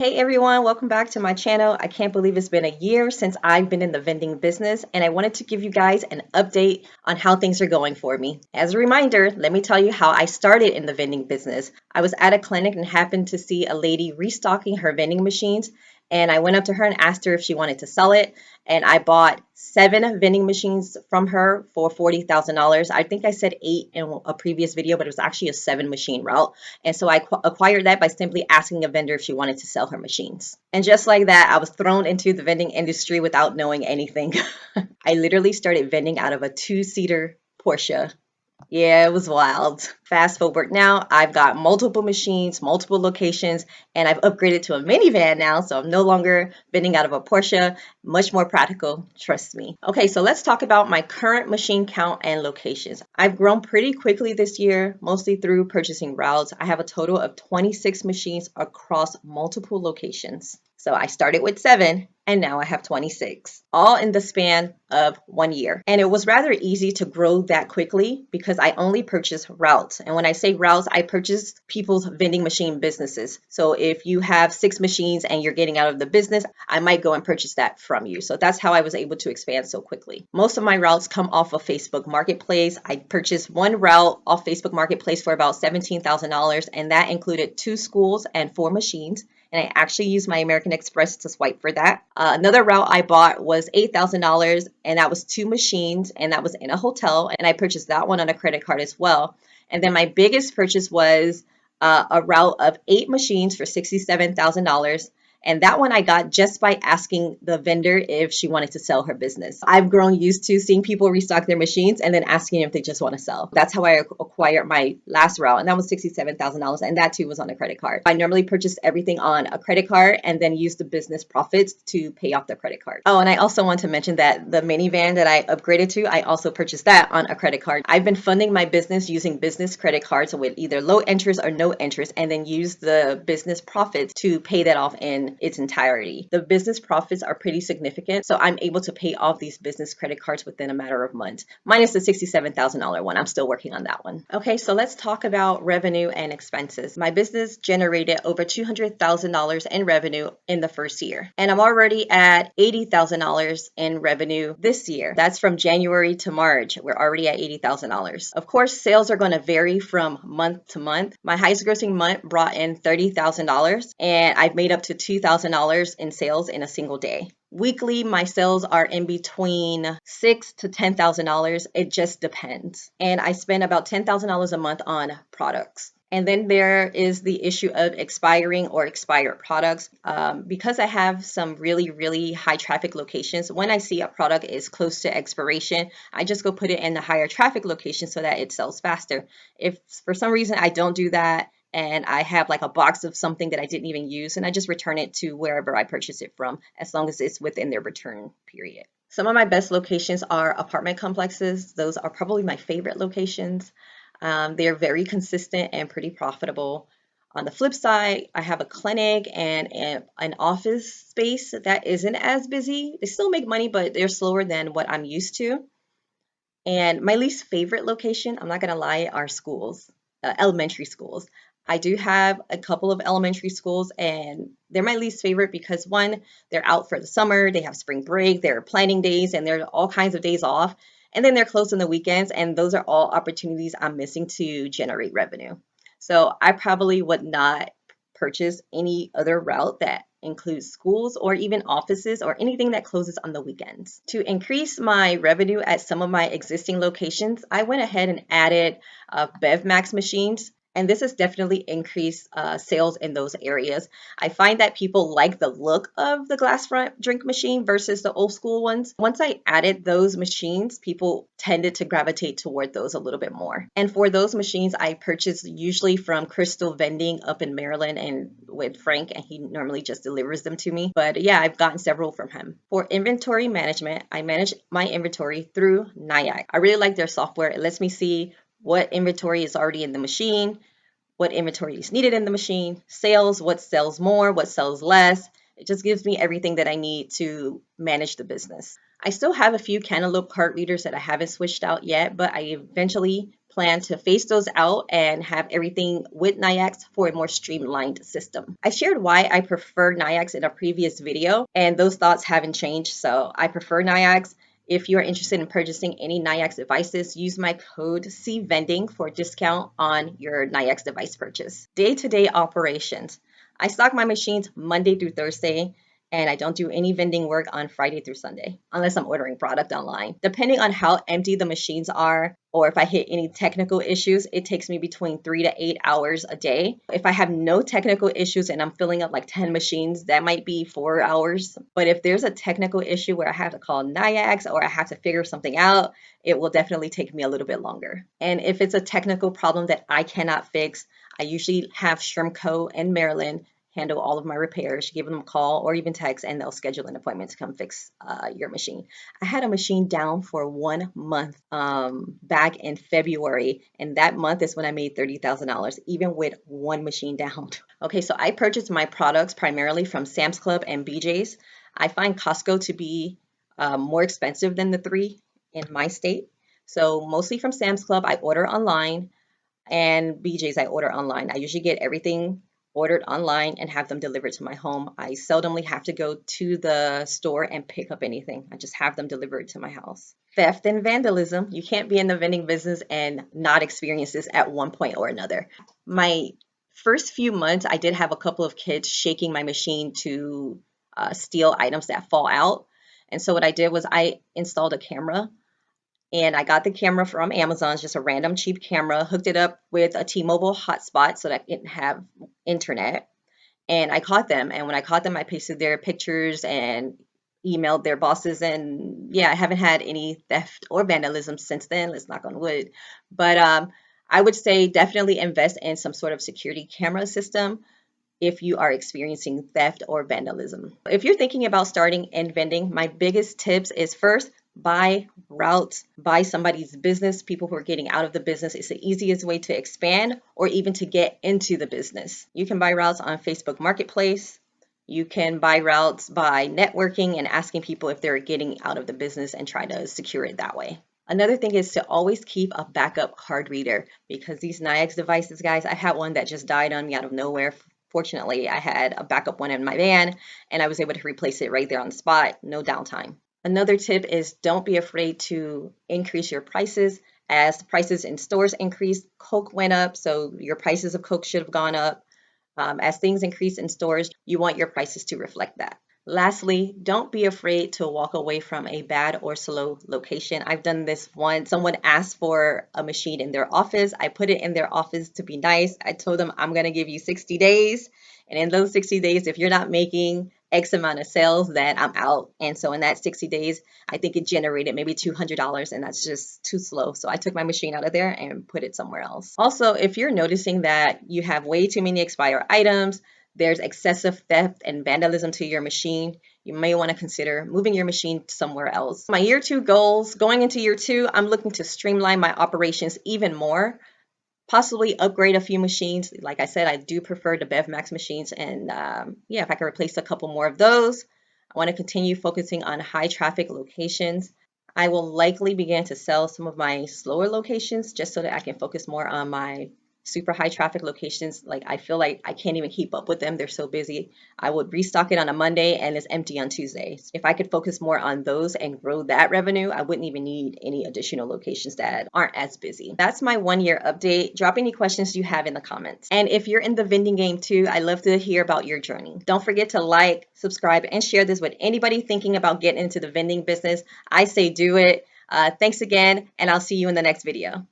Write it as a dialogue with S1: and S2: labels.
S1: Hey everyone, welcome back to my channel. I can't believe it's been a year since I've been in the vending business, and I wanted to give you guys an update on how things are going for me. As a reminder, let me tell you how I started in the vending business. I was at a clinic and happened to see a lady restocking her vending machines, and I went up to her and asked her if she wanted to sell it, and I bought 7 vending machines from her for $40,000. I think I said 8 in a previous video, but it was actually a 7 machine route. And so I acquired that by simply asking a vendor if she wanted to sell her machines. And just like that, I was thrown into the vending industry without knowing anything. I literally started vending out of a 2-seater Porsche. Yeah, it was wild. Fast forward now, I've got multiple machines, multiple locations, and I've upgraded to a minivan now, so I'm no longer vending out of a Porsche. Much more practical, trust me. Okay, so let's talk about my current machine count and locations. I've grown pretty quickly this year, mostly through purchasing routes. I have a total of 26 machines across multiple locations. So I started with 7 and now I have 26, all in the span of 1 year. And it was rather easy to grow that quickly because I only purchased routes. And when I say routes, I purchased people's vending machine businesses. So if you have 6 machines and you're getting out of the business, I might go and purchase that from you. So that's how I was able to expand so quickly. Most of my routes come off of Facebook Marketplace. I purchased one route off Facebook Marketplace for about $17,000, and that included 2 schools and 4 machines. And I actually used my American Express to swipe for that. Another route I bought was $8,000, and that was 2 machines, and that was in a hotel, and I purchased that one on a credit card as well. And then my biggest purchase was a route of 8 machines for $67,000. And that one I got just by asking the vendor if she wanted to sell her business. I've grown used to seeing people restock their machines and then asking if they just want to sell. That's how I acquired my last route, and that was $67,000, and that too was on a credit card. I normally purchase everything on a credit card and then use the business profits to pay off the credit card. Oh, and I also want to mention that the minivan that I upgraded to, I also purchased that on a credit card. I've been funding my business using business credit cards with either low interest or no interest, and then use the business profits to pay that off in its entirety. The business profits are pretty significant, so I'm able to pay off these business credit cards within a matter of months, minus the $67,000 one. I'm still working on that one. Okay, so let's talk about revenue and expenses. My business generated over $200,000 in revenue in the first year, and I'm already at $80,000 in revenue this year. That's from January to March. We're already at $80,000. Of course, sales are going to vary from month to month. My highest grossing month brought in $30,000, and I've made up to $2,000 in sales in a single day. Weekly, my sales are in between $6,000 to $10,000. It just depends. And I spend about $10,000 a month on products. And then there is the issue of expiring or expired products. Because I have some really high traffic locations, when I see a product is close to expiration, I just go put it in the higher traffic location so that it sells faster. If for some reason I don't do that, and I have like a box of something that I didn't even use, and I just return it to wherever I purchased it from, as long as it's within their return period. Some of my best locations are apartment complexes. Those are probably my favorite locations. They're very consistent and pretty profitable. On the flip side, I have a clinic and an office space that isn't as busy. They still make money, but they're slower than what I'm used to. And my least favorite location, I'm not going to lie, are schools, elementary schools. I do have a couple of elementary schools, and they're my least favorite because, one, they're out for the summer, they have spring break, there are planning days, and there are all kinds of days off. And then they're closed on the weekends, and those are all opportunities I'm missing to generate revenue. So I probably would not purchase any other route that includes schools or even offices or anything that closes on the weekends. To increase my revenue at some of my existing locations, I went ahead and added BevMax machines. And this has definitely increased sales in those areas. I find that people like the look of the glass front drink machine versus the old school ones. Once I added those machines, people tended to gravitate toward those a little bit more. And for those machines, I purchase usually from Crystal Vending up in Maryland and with Frank, and he normally just delivers them to me. But yeah, I've gotten several from him. For inventory management, I manage my inventory through Nyack. I really like their software. It lets me see what inventory is already in the machine, what inventory is needed in the machine, sales, what sells more, what sells less. It just gives me everything that I need to manage the business. I still have a few Cantaloupe card readers that I haven't switched out yet, but I eventually plan to phase those out and have everything with NIAX for a more streamlined system. I shared why I prefer NIAX in a previous video, and those thoughts haven't changed, so I prefer NIAX. If you're interested in purchasing any NIAX devices, use my code CVending for a discount on your NIAX device purchase. Day-to-day operations. I stock my machines Monday through Thursday, and I don't do any vending work on Friday through Sunday, unless I'm ordering product online. Depending on how empty the machines are, or if I hit any technical issues, it takes me between 3 to 8 hours a day. If I have no technical issues and I'm filling up like 10 machines, that might be 4 hours. But if there's a technical issue where I have to call NIAX or I have to figure something out, it will definitely take me a little bit longer. And if it's a technical problem that I cannot fix, I usually have Shrimco in Maryland handle all of my repairs, give them a call or even text, and they'll schedule an appointment to come fix your machine. I had a machine down for 1 month back in February, and that month is when I made $30,000, even with one machine down. Okay, so I purchased my products primarily from Sam's Club and BJ's. I find Costco to be more expensive than the three in my state. So mostly from Sam's Club, I order online, and BJ's I order online. I usually get everything ordered online and have them delivered to my home. I seldomly have to go to the store and pick up anything. I just have them delivered to my house. Theft and vandalism. You can't be in the vending business and not experience this at one point or another. My first few months, I did have a couple of kids shaking my machine to steal items that fall out. And so what I did was I installed a camera, and I got the camera from Amazon, just a random cheap camera, hooked it up with a T-Mobile hotspot so that it didn't have internet. And I caught them. And when I caught them, I pasted their pictures and emailed their bosses. And yeah, I haven't had any theft or vandalism since then. Let's knock on wood. But I would say definitely invest in some sort of security camera system if you are experiencing theft or vandalism. If you're thinking about starting in vending, my biggest tips is first, buy routes, buy somebody's business, people who are getting out of the business. It's the easiest way to expand or even to get into the business. You can buy routes on Facebook Marketplace. You can buy routes by networking and asking people if they're getting out of the business and try to secure it that way. Another thing is to always keep a backup card reader, because these NIAX devices, guys, I had one that just died on me out of nowhere. Fortunately, I had a backup one in my van and I was able to replace it right there on the spot, no downtime. Another tip is don't be afraid to increase your prices. As the prices in stores increased, Coke went up, so your prices of Coke should have gone up. As things increase in stores, you want your prices to reflect that. Lastly, don't be afraid to walk away from a bad or slow location. I've done this once. Someone asked for a machine in their office. I put it in their office to be nice. I told them I'm going to give you 60 days. And in those 60 days, if you're not making X amount of sales, then I'm out. And so in that 60 days, I think it generated maybe $200, and that's just too slow. So I took my machine out of there and put it somewhere else. Also, if you're noticing that you have way too many expired items, there's excessive theft and vandalism to your machine, you may want to consider moving your machine somewhere else. My year 2 goals, going into year 2, I'm looking to streamline my operations even more, possibly upgrade a few machines. Like I said, I do prefer the BevMax machines, and yeah, if I can replace a couple more of those. I want to continue focusing on high traffic locations. I will likely begin to sell some of my slower locations just so that I can focus more on my super high traffic locations. Like, I feel like I can't even keep up with them. They're so busy. I would restock it on a Monday and it's empty on Tuesdays. If I could focus more on those and grow that revenue, I wouldn't even need any additional locations that aren't as busy. That's my 1 year update. Drop any questions you have in the comments. And if you're in the vending game too, I love to hear about your journey. Don't forget to like, subscribe, and share this with anybody thinking about getting into the vending business. I say do it. Thanks again, and I'll see you in the next video.